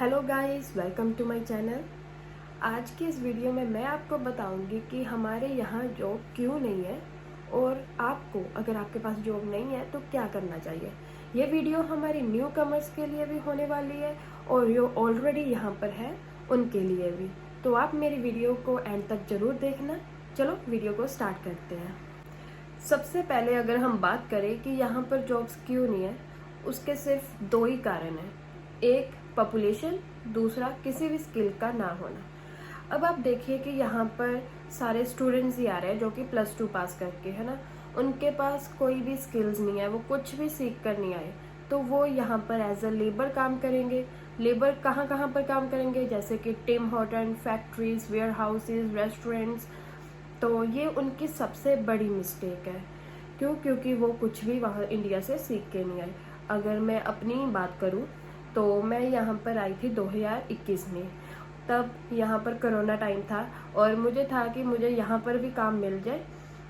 Hello guys, welcome to my channel. आज की इस वीडियो में मैं आपको बताऊंगी कि हमारे यहाँ जॉब क्यों नहीं है और आपको अगर आपके पास जॉब नहीं है तो क्या करना चाहिए। ये वीडियो हमारी न्यू कमर्स के लिए भी होने वाली है और जो ऑलरेडी यहाँ पर है उनके लिए भी। तो आप मेरी वीडियो को एंड तक जरूर देखना। चलो वीडियो को स्टार्ट करते हैं। सबसे पहले अगर हम बात करें कि यहाँ पर जॉब्स क्यों नहीं है, उसके सिर्फ दो ही कारण हैं। एक पॉपुलेशन, दूसरा किसी भी स्किल का ना होना। अब आप देखिए कि यहाँ पर सारे स्टूडेंट्स ही आ रहे हैं जो कि +2 पास करके, है ना। उनके पास कोई भी स्किल्स नहीं है, वो कुछ भी सीख कर नहीं आए, तो वो यहाँ पर एज अ लेबर काम करेंगे। लेबर कहाँ कहाँ पर काम करेंगे, जैसे कि Tim Horton, factories, warehouses, restaurants. तो ये उनकी सबसे बड़ी मिस्टेक है। क्योंकि वो कुछ भी वहाँ इंडिया से सीख के नहीं आए। अगर मैं अपनी बात करूँ तो मैं यहाँ पर आई थी 2021 में। तब यहाँ पर कोरोना टाइम था और मुझे था कि मुझे यहाँ पर भी काम मिल जाए,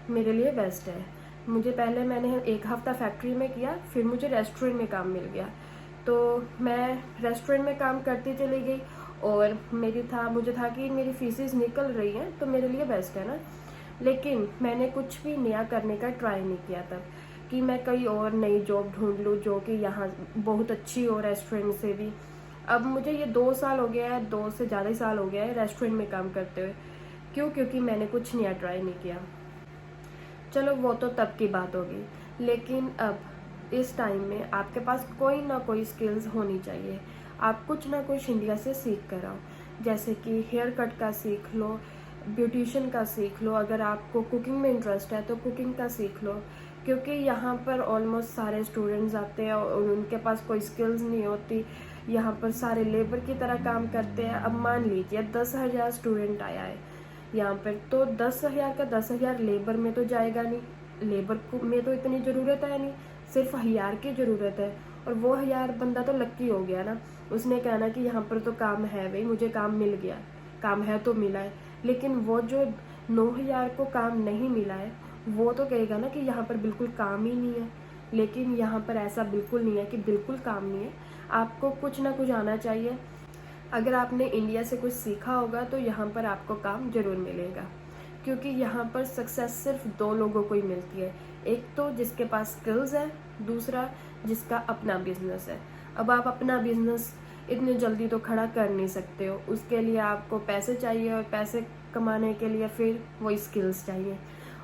मेरे लिए बेस्ट है। मैंने 1 हफ्ता फैक्ट्री में किया, फिर मुझे रेस्टोरेंट में काम मिल गया। तो मैं रेस्टोरेंट में काम करती चली गई और मुझे था कि मेरी फीसेस निकल रही हैं तो मेरे लिए बेस्ट है ना। लेकिन मैंने कुछ भी नया करने का ट्राई नहीं किया तब कि मैं कोई और नई जॉब ढूंढ लूँ जो कि यहाँ बहुत अच्छी हो रेस्टोरेंट से भी। अब मुझे ये 2 साल हो गया है, 2 से ज़्यादा ही साल हो गया है रेस्टोरेंट में काम करते हुए। क्योंकि मैंने कुछ नया ट्राई नहीं किया। चलो वो तो तब की बात होगी, लेकिन अब इस टाइम में आपके पास कोई ना कोई स्किल्स होनी चाहिए। आप कुछ ना कुछ इंडिया से सीख कर आओ, जैसे कि हेयर कट का सीख लो, ब्यूटिशियन का सीख लो। अगर आपको कुकिंग में इंटरेस्ट है तो कुकिंग का सीख लो। क्योंकि यहाँ पर ऑलमोस्ट सारे स्टूडेंट्स आते हैं और उनके पास कोई स्किल्स नहीं होती। यहाँ पर सारे लेबर की तरह काम करते हैं। अब मान लीजिए 10,000 स्टूडेंट आया है यहाँ पर, तो 10,000 का 10,000 लेबर में तो जाएगा नहीं। लेबर को में तो इतनी ज़रूरत है नहीं, सिर्फ 1,000 की ज़रूरत है। और वो 1,000 बंदा तो लक्की हो गया ना, उसने कहना कि यहाँ पर तो काम है भाई, मुझे काम मिल गया, काम है तो मिला है। लेकिन वो जो 9,000 को काम नहीं मिला है, वो तो कहेगा ना कि यहाँ पर बिल्कुल काम ही नहीं है। लेकिन यहाँ पर ऐसा बिल्कुल नहीं है कि बिल्कुल काम नहीं है। आपको कुछ ना कुछ आना चाहिए। अगर आपने इंडिया से कुछ सीखा होगा तो यहाँ पर आपको काम जरूर मिलेगा। क्योंकि यहाँ पर सक्सेस सिर्फ 2 लोगों को ही मिलती है। एक तो जिसके पास स्किल्स है, दूसरा जिसका अपना बिजनेस है। अब आप अपना बिजनेस इतनी जल्दी तो खड़ा कर नहीं सकते हो, उसके लिए आपको पैसे चाहिए और पैसे कमाने के लिए फिर वही स्किल्स चाहिए।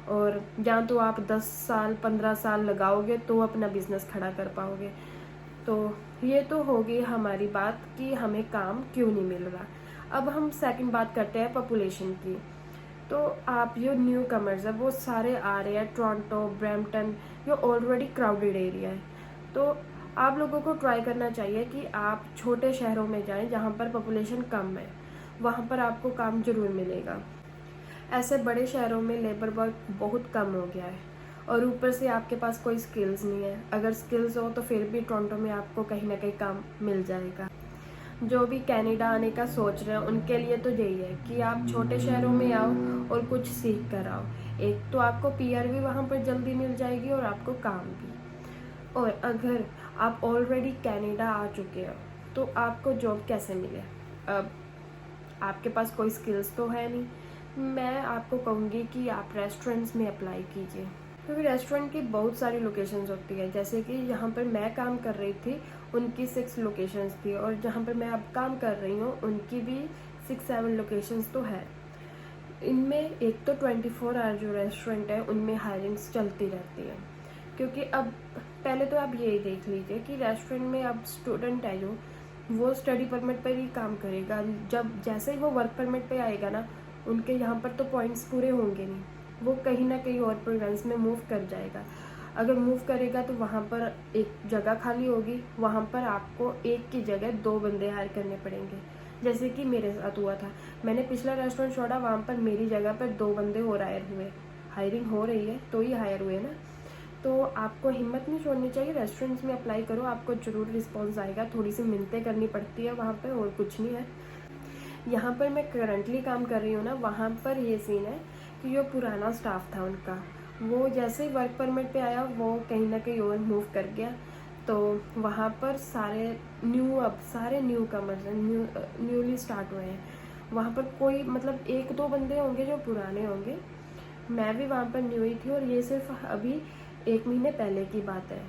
और जहाँ तो आप 10 साल 15 साल लगाओगे तो अपना बिजनेस खड़ा कर पाओगे। तो ये तो होगी हमारी बात कि हमें काम क्यों नहीं मिल रहा। अब हम सेकंड बात करते हैं पॉपुलेशन की। तो आप जो न्यू कमर्स है वो सारे आ रहे हैं टोरंटो, ब्रैम्पटन, ये ऑलरेडी क्राउडेड एरिया है। तो आप लोगों को ट्राई करना चाहिए कि आप छोटे शहरों में जाएं जहां पर पॉपुलेशन कम है, वहां पर आपको काम जरूर मिलेगा। ऐसे बड़े शहरों में लेबर वर्क बहुत कम हो गया है और ऊपर से आपके पास कोई स्किल्स नहीं है। अगर स्किल्स हो तो फिर भी टोरंटो में आपको कहीं ना कहीं काम मिल जाएगा। जो भी कनाडा आने का सोच रहे हैं उनके लिए तो यही है कि आप छोटे शहरों में आओ और कुछ सीख कर आओ। एक तो आपको पीआर भी वहाँ पर जल्दी मिल जाएगी और आपको काम भी। और अगर आप ऑलरेडी कनाडा आ चुके हो तो आपको जॉब कैसे मिले। अब आपके पास कोई स्किल्स तो है नहीं। मैं आपको कहूँगी कि आप रेस्टोरेंट्स में अप्लाई कीजिए, क्योंकि रेस्टोरेंट की बहुत सारी लोकेशंस होती है। जैसे कि यहाँ पर मैं काम कर रही थी उनकी 6 लोकेशंस थी, और जहाँ पर मैं अब काम कर रही हूँ उनकी भी 6-7 लोकेशंस तो है। इनमें एक तो 24 आवर जो रेस्टोरेंट है उनमें हायरिंग्स चलती रहती है। क्योंकि अब पहले तो आप यही देख लीजिए कि रेस्टोरेंट में अब स्टूडेंट है जो, वो स्टडी परमिट पर ही काम करेगा। जब जैसे ही वो वर्क परमिट पे आएगा ना, उनके यहाँ पर तो पॉइंट्स पूरे होंगे नहीं, वो कहीं ना कहीं और प्रोविंस में मूव कर जाएगा। अगर मूव करेगा तो वहाँ पर एक जगह खाली होगी, वहाँ पर आपको एक की जगह 2 बंदे हायर करने पड़ेंगे। जैसे कि मेरे साथ हुआ था, मैंने पिछला रेस्टोरेंट छोड़ा, वहाँ पर मेरी जगह पर 2 बंदे और हायर हुए। हायरिंग हो रही है तो ही हायर हुए ना। तो आपको हिम्मत नहीं छोड़नी चाहिए, रेस्टोरेंट्स में अप्लाई करो, आपको जरूर रिस्पॉन्स आएगा। थोड़ी सी मिन्नतें करनी पड़ती है वहाँ पर, और कुछ नहीं है। यहाँ पर मैं करंटली काम कर रही हूँ ना, वहाँ पर ये सीन है कि जो पुराना स्टाफ था उनका, वो जैसे ही वर्क परमिट पे आया वो कहीं ना कहीं और मूव कर गया। तो वहाँ पर सारे न्यू कमर्स हैं, न्यूली स्टार्ट हुए हैं। वहाँ पर कोई मतलब 1-2 बंदे होंगे जो पुराने होंगे। मैं भी वहाँ पर न्यू ही थी और ये सिर्फ अभी 1 महीने पहले की बात है।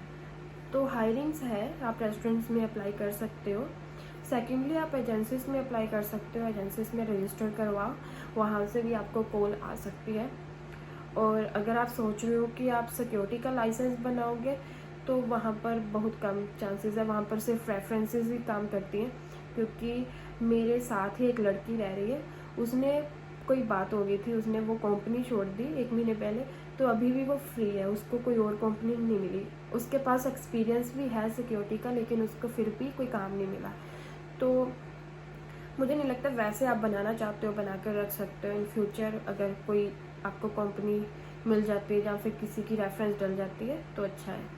तो हायरिंग्स है, आप रेस्टोरेंट्स में अप्लाई कर सकते हो। सेकेंडली आप एजेंसीज में अप्लाई कर सकते हो, एजेंसीज में रजिस्टर करवाओ, वहाँ से भी आपको कॉल आ सकती है। और अगर आप सोच रहे हो कि आप सिक्योरिटी का लाइसेंस बनाओगे तो वहाँ पर बहुत कम चांसेस है, वहाँ पर सिर्फ रेफरेंसेस ही काम करती हैं। क्योंकि मेरे साथ ही एक लड़की रह रही है, उसने कोई बात हो गई थी, उसने वो कंपनी छोड़ दी 1 महीने पहले, तो अभी भी वो फ्री है, उसको कोई और कंपनी नहीं मिली। उसके पास एक्सपीरियंस भी है सिक्योरिटी का, लेकिन उसको फिर भी कोई काम नहीं मिला। तो मुझे नहीं लगता, वैसे आप बनाना चाहते हो बना कर रख सकते हो। इन फ्यूचर अगर कोई आपको कंपनी मिल जाती है या फिर किसी की रेफरेंस डल जाती है तो अच्छा है।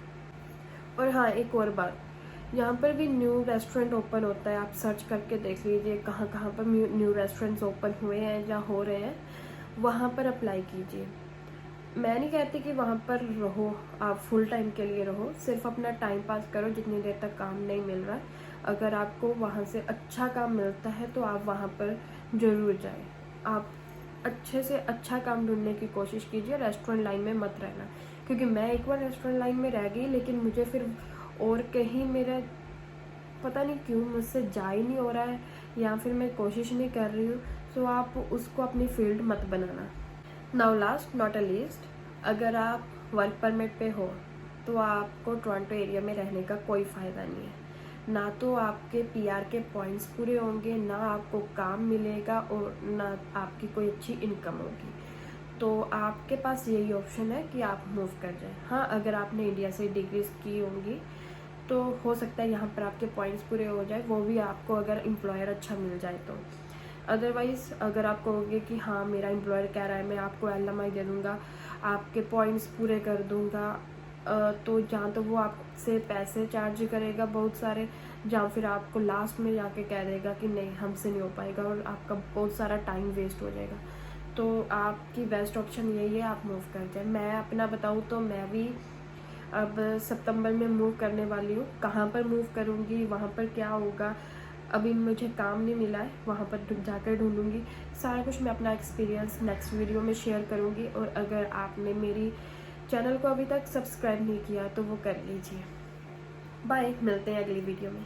और हाँ, एक और बात, यहाँ पर भी न्यू रेस्टोरेंट ओपन होता है, आप सर्च करके देख लीजिए कहाँ कहाँ पर न्यू रेस्टोरेंट्स ओपन हुए हैं या हो रहे हैं, वहाँ पर अप्लाई कीजिए। मैं नहीं कहती कि वहाँ पर रहो, आप फुल टाइम के लिए रहो, सिर्फ अपना टाइम पास करो जितनी देर तक काम नहीं मिल रहा है। अगर आपको वहाँ से अच्छा काम मिलता है तो आप वहाँ पर ज़रूर जाएं। आप अच्छे से अच्छा काम ढूंढने की कोशिश कीजिए, रेस्टोरेंट लाइन में मत रहना। क्योंकि मैं एक बार रेस्टोरेंट लाइन में रह गई, लेकिन मुझे फिर और कहीं मेरा पता नहीं क्यों मुझसे जा ही नहीं हो रहा है, या फिर मैं कोशिश नहीं कर रही हूँ। सो आप उसको अपनी फील्ड मत बनाना। Now last not a least, अगर आप वर्क परमिट पे हो तो आपको टोरंटो एरिया में रहने का कोई फ़ायदा नहीं है। ना तो आपके पीआर के पॉइंट्स पूरे होंगे, ना आपको काम मिलेगा और ना आपकी कोई अच्छी इनकम होगी। तो आपके पास यही ऑप्शन है कि आप मूव कर जाएं। हाँ, अगर आपने इंडिया से डिग्रीज की होंगी तो हो सकता है यहाँ पर आपके पॉइंट्स पूरे हो जाए, वो भी आपको अगर एम्प्लॉयर अच्छा मिल जाए तो। अदरवाइज़ अगर आप कहोगे कि हाँ मेरा एम्प्लॉयर कह रहा है मैं आपको एलएमआई दे दूँगा, आपके पॉइंट्स पूरे कर दूँगा, तो जहाँ तो वो आपसे पैसे चार्ज करेगा बहुत सारे, जहाँ फिर आपको लास्ट में जाके कह देगा कि नहीं हमसे नहीं हो पाएगा और आपका बहुत सारा टाइम वेस्ट हो जाएगा। तो आपकी बेस्ट ऑप्शन यही है, आप मूव कर जाए। मैं अपना बताऊँ तो मैं भी अब सितंबर में मूव करने वाली हूँ। कहाँ पर मूव करूँगी, वहाँ पर क्या होगा, अभी मुझे काम नहीं मिला है, वहाँ पर जाकर ढूंढूंगी। सारा कुछ मैं अपना एक्सपीरियंस नेक्स्ट वीडियो में शेयर करूँगी। और अगर आपने मेरी चैनल को अभी तक सब्सक्राइब नहीं किया तो वो कर लीजिए। बाय, मिलते हैं अगली वीडियो में।